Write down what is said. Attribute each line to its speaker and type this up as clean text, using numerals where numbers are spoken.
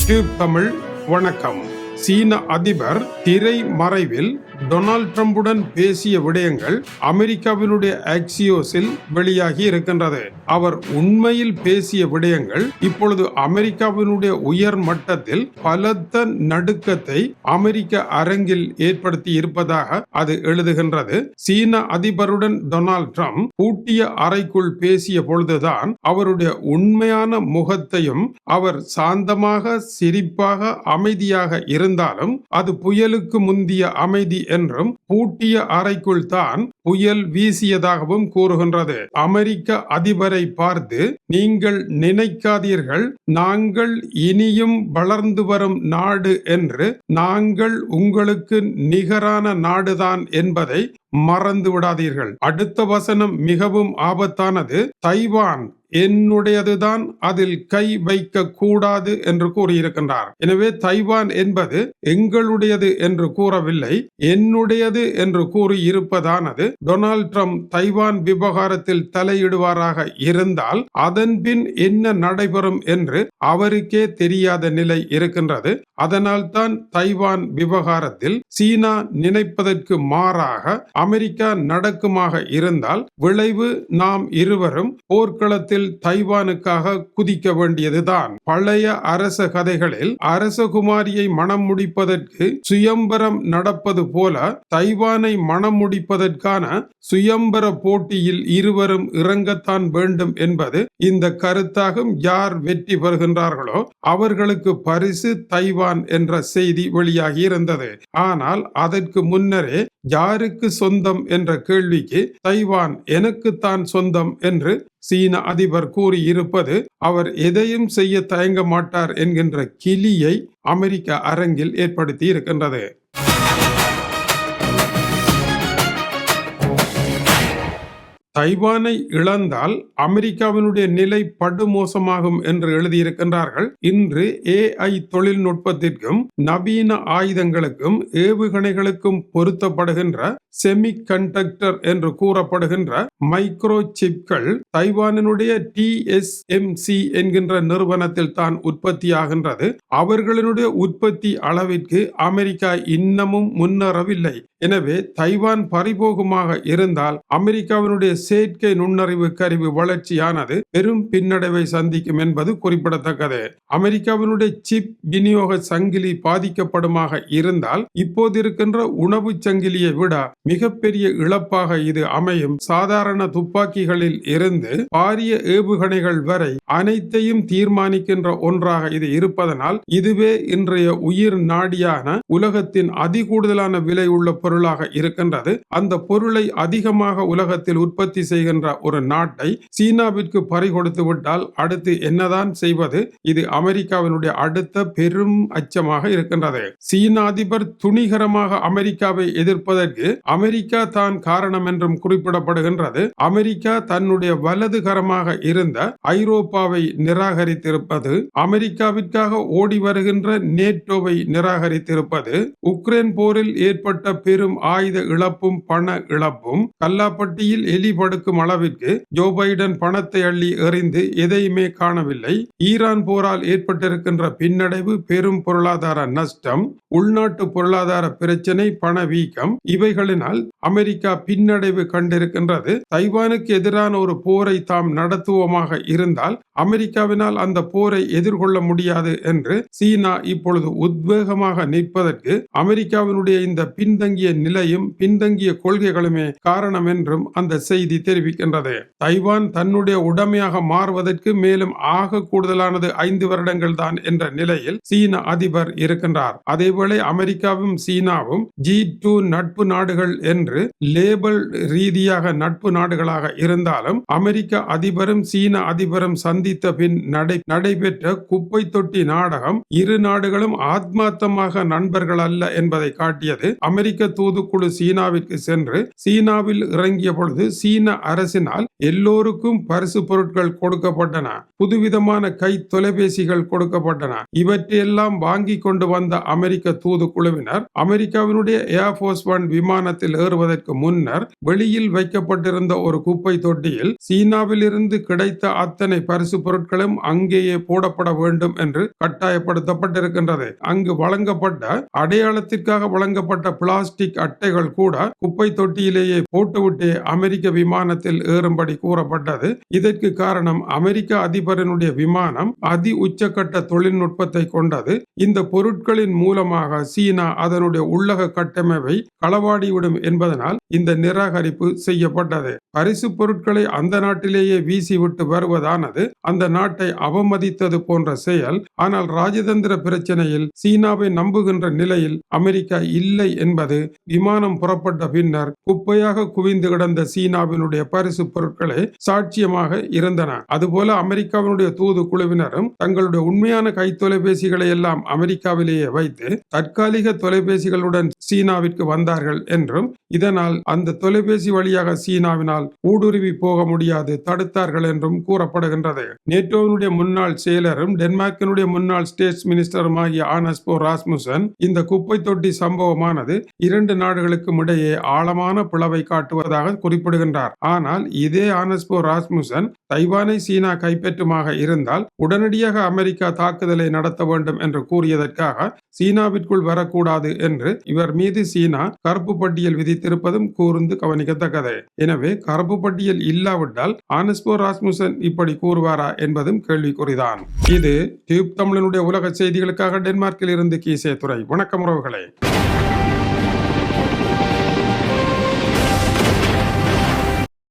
Speaker 1: Tube Tamil வணக்கம். சீன அதிபர் திரை மறைவில் டொனால்ட் ட்ரம்புடன் பேசிய விடயங்கள் அமெரிக்காவினுடைய ஆக்சியோஸில் வெளியாகி இருக்கின்றது. அவர் உண்மையில் பேசிய விடயங்கள் இப்பொழுது அமெரிக்காவினுடைய உயர் மட்டத்தில் பலத்த நடுக்கத்தை அமெரிக்க அரங்கில் ஏற்படுத்தி இருப்பதாக அது எழுதுகின்றது. சீன அதிபருடன் டொனால்ட் ட்ரம்ப் பூட்டிய அறைக்குள் பேசிய பொழுதுதான் அவருடைய உண்மையான முகத்தையும், அவர் சாந்தமாக சிரிப்பாக அமைதியாக இருந்தாலும் அது புயலுக்கு முந்திய அமைதி என்றும், பூட்டிய அறைக்குள் தான் புயல் வீசியதாகவும் கூறுகின்றது. அமெரிக்க அதிபரை பார்த்து, நீங்கள் நினைக்காதீர்கள் நாங்கள் இனியும் வளர்ந்து வரும் நாடு என்று, நாங்கள் உங்களுக்கு நிகரான நாடுதான் என்பதை மறந்து விடாதீர்கள். அடுத்த வசனம் மிகவும் ஆபத்தானது. தைவான் என்னுடையதுதான், அதில் கை வைக்க கூடாது என்று கூறியிருக்கின்றார். எனவே தைவான் என்பது எங்களுடையது என்று கூறவில்லை, என்னுடையது என்று கூறி இருப்பதானது. டொனால்ட் ட்ரம்ப் தைவான் விவகாரத்தில் தலையிடுவாராக இருந்தால் அதன் பின் என்ன நடைபெறும் என்று அவருக்கே தெரியாத நிலை இருக்கின்றது. அதனால் தான் தைவான் விவகாரத்தில் சீனா நினைப்பதற்கு மாறாக அமெரிக்கா நடக்குமாக இருந்தால் விளைவு நாம் இருவரும் போர்க்களத்தில் தைவானுக்காக குதிக்க வேண்டியதுதான். பழைய அரச கதைகளில் அரசகுமாரியை மணம் முடிப்பதற்கு சுயம்பரம் நடப்பது போல தைவானை மணம் முடிப்பதற்கான சுயம்பர போட்டியில் இருவரும் இறங்கத்தான் வேண்டும் என்பது இந்த கருத்தாகும். யார் வெற்றி பெறுகின்றார்களோ அவர்களுக்கு பரிசு தைவான் என்ற செய்தி வெளியாகி இருந்தது. ஆனால் அதற்கு முன்னரே யாருக்கு சொந்தம் என்ற கேள்விக்கு தைவான் எனக்குத்தான் சொந்தம் என்று சீன அதிபர் கூறியிருப்பது அவர் எதையும் செய்ய தயங்க மாட்டார் என்கின்ற கிளியை அமெரிக்க அரங்கில் ஏற்படுத்தி இருக்கின்றது. தைவானை இழந்தால் அமெரிக்காவினுடைய நிலை படுமோசமாகும் என்று எழுதியிருக்கின்றார்கள். இன்று AI தொழில்நுட்பத்திற்கும் நவீன ஆயுதங்களுக்கும் ஏவுகணைகளுக்கும் பொருத்தப்படுகின்ற செமிகண்டக்டர் என்று கூறப்படுகின்ற மைக்ரோ சிப்கள் தைவானினுடைய TSMC என்கின்ற நிறுவனத்தில் தான் உற்பத்தியாகின்றது. அவர்களினுடைய உற்பத்தி அளவிற்கு அமெரிக்கா இன்னமும் முன்னேறவில்லை. எனவே தைவான் பறிபோகுமாக இருந்தால் அமெரிக்காவினுடைய செயற்கை நுண்ணறிவு கருவி வளர்ச்சியானது பெரும் பின்னடைவை சந்திக்கும் என்பது குறிப்பிடத்தக்கது. அமெரிக்காவினுடைய சிப் விநியோக சங்கிலி பாதிக்கப்படுமாக இருந்தால் இப்போது இருக்கின்ற உணவு சங்கிலியை விட மிகப்பெரிய இழப்பாக இது அமையும். சாதாரண துப்பாக்கிகளில் இருந்து பாரிய ஏவுகணைகள் வரை அனைத்தையும் தீர்மானிக்கின்ற ஒன்றாக இது இருப்பதனால் இதுவே இன்றைய உயிர் நாடியான உலகத்தின் அதிகூடுதலான விலை உள்ள பொருளாக இருக்கின்றது. அந்த பொருளை அதிகமாக உலகத்தில் உற்பத்தி செய்கின்ற ஒரு நாட்டை சீனாவிற்கு பறிகொடுத்து விட்டால் அடுத்து என்னதான் செய்வது? இது அமெரிக்காவினுடைய அடுத்த பெரும் அச்சமாக இருக்கின்றது. சீன அதிபர் துணிகரமாக அமெரிக்காவை எதிர்ப்பதற்கு அமெரிக்கா தான் காரணம் என்றும் குறிப்பிடப்படுகின்றது. அமெரிக்கா தன்னுடைய வலதுகரமாக இருந்த ஐரோப்பாவை நிராகரித்திருப்பது, அமெரிக்காவிற்காக ஓடி வருகின்ற நேட்டோவை நிராகரித்திருப்பது, உக்ரைன் போரில் ஏற்பட்ட பெரும் ஆயுத இழப்பும் பண இழப்பும், கல்லாப்பட்டியில் எலி படுக்கும் அளவிற்கு ஜோ பைடன் பணத்தை அள்ளி எறிந்து எதையுமே காணவில்லை, ஈரான் போரால் ஏற்பட்டிருக்கின்ற பின்னடைவு, பெரும் பொருளாதார நஷ்டம், உள்நாட்டு பொருளாதார பிரச்சனை, பணவீக்கம், இவைகளினால் அமெரிக்கா பின்னடைவு கண்டிருக்கின்றது. தைவானுக்கு எதிரான ஒரு போரை தாம் நடத்துவோமாக இருந்தால் அமெரிக்காவினால் அந்த போரை எதிர்கொள்ள முடியாது என்று சீனா இப்பொழுது உத்வேகமாக நிற்பதற்கு அமெரிக்காவினுடைய இந்த பின்தங்கிய நிலையும் பின்தங்கிய கொள்கைகளுமே காரணம் என்றும் அந்த செய்தி தெரிவிக்கின்றது. தைவான் தன்னுடைய உடைமையாக மாறுவதற்கு மேலும் ஆக கூடுதலானது 5 வருடங்கள் தான் என்ற நிலையில் சீன அதிபர் இருக்கின்றார். அதேவேளை அமெரிக்காவும் சீனாவும் G2 நட்பு நாடுகள் என்று லேபல் ரீதியாக நட்பு நாடுகளாக இருந்தாலும் அமெரிக்க அதிபரும் சீன அதிபரும் சந்தித்த பின் நடைபெற்ற குப்பை தொட்டி நாடகம் இரு நாடுகளும் ஆத்மார்த்தமாக நண்பர்கள் அல்ல என்பதை காட்டியது. அமெரிக்க தூதுக்குழு சீனாவிற்கு சென்று சீனாவில் இறங்கிய பொழுது சீன சீன அரசினால் எல்லோருக்கும் பரிசு பொருட்கள் கொடுக்கப்பட்டன. புதுவிதமான கை தொலைபேசிகள் கொடுக்கப்பட்டன. இவற்றையெல்லாம் வாங்கி கொண்டு வந்த அமெரிக்க தூதுக்குழுவினர் அமெரிக்காவினுடைய ஏர்போர்ஸ் 1 விமானத்தில் ஏறுவதற்கு முன்னர் வெளியில் வைக்கப்பட்டிருந்த ஒரு குப்பை தொட்டியில் சீனாவில் இருந்து கிடைத்த அத்தனை பரிசு பொருட்களும் அங்கேயே போடப்பட வேண்டும் என்று கட்டாயப்படுத்தப்பட்டிருக்கின்றது. அங்கு வழங்கப்பட்ட அடையாளத்திற்காக வழங்கப்பட்ட பிளாஸ்டிக் அட்டைகள் கூட குப்பை தொட்டியிலேயே போட்டுவிட்டு அமெரிக்க விமானத்தில் ஏறும்படி கூறப்பட்டது. இதற்கு காரணம் அமெரிக்க அதிபரனுடைய விமானம் அதி உச்சக்கட்ட தொழில்நுட்பத்தை கொண்டது. இந்த பொருட்களின் மூலமாக சீனா அதனுடைய உள்ளக கட்டமைப்பை களவாடிவிடும் என்பதனால் இந்த நிராகரிப்பு செய்யப்பட்டது. பரிசு பொருட்களை அந்த நாட்டிலேயே வீசிவிட்டு வருவதானது அந்த நாட்டை அவமதித்தது போன்ற செயல். ஆனால் ராஜதந்திர பிரச்சனையில் சீனாவை நம்புகின்ற நிலையில் அமெரிக்கா இல்லை என்பது விமானம் புறப்பட்ட பின்னர் குப்பையாக குவிந்து கிடந்த சீனாவினுடைய பரிசு பொருட்களே சாட்சியமாக இருந்தன. அதுபோல அமெரிக்காவினுடைய தூது குழுவினரும் தங்களுடைய உண்மையான கைத்தொலைபேசிகளை எல்லாம் அமெரிக்காவிலேயே வைத்து தற்காலிக தொலைபேசிகளுடன் சீனாவிற்கு வந்தார்கள் என்றும் இதனால் அந்த தொலைபேசி வழியாக சீனாவினால் ஊடுருவி போக முடியாது தடுத்தார்கள் என்றும் கூறப்படுகின்றது. நேட்டோவினுடைய முன்னாள் செயலரும் டென்மார்க்கினுடைய முன்னாள் ஸ்டேட்ஸ் மினிஸ்டரும் ஆகிய ஆனஸ் போ ராஸ்முசன் இந்த குப்பை தொட்டி சம்பவமானது 2 நாடுகளுக்கும் இடையே ஆழமான பிளவை காட்டுவதாக குறிப்பிடுகின்றார். ஆனால் இதே ஆனஸ் போ ராஸ்முசன் தைவானை சீனா கைப்பற்றுமாக இருந்தால் உடனடியாக அமெரிக்கா தாக்குதலை நடத்த வேண்டும் என்று கூறியதற்காக சீனாவிற்குள் வரக்கூடாது என்று இவர் மீது சீனா கருப்பு பட்டியல் விதித்திருப்பதும் கூர்ந்து கவனிக்கத்தக்கது. எனவே கருப்பு பட்டியல் இல்லாவிட்டால் ஆனஸ் போ ராஸ்முசன் இப்படி கூறுவாரா என்பதும் கேள்விக்குறிதான். இது டியூப் தமிழனுடைய உலக செய்திகளுக்காக டென்மார்க்கில் இருந்து கீசே துறை. வணக்கம் உறவுகளே.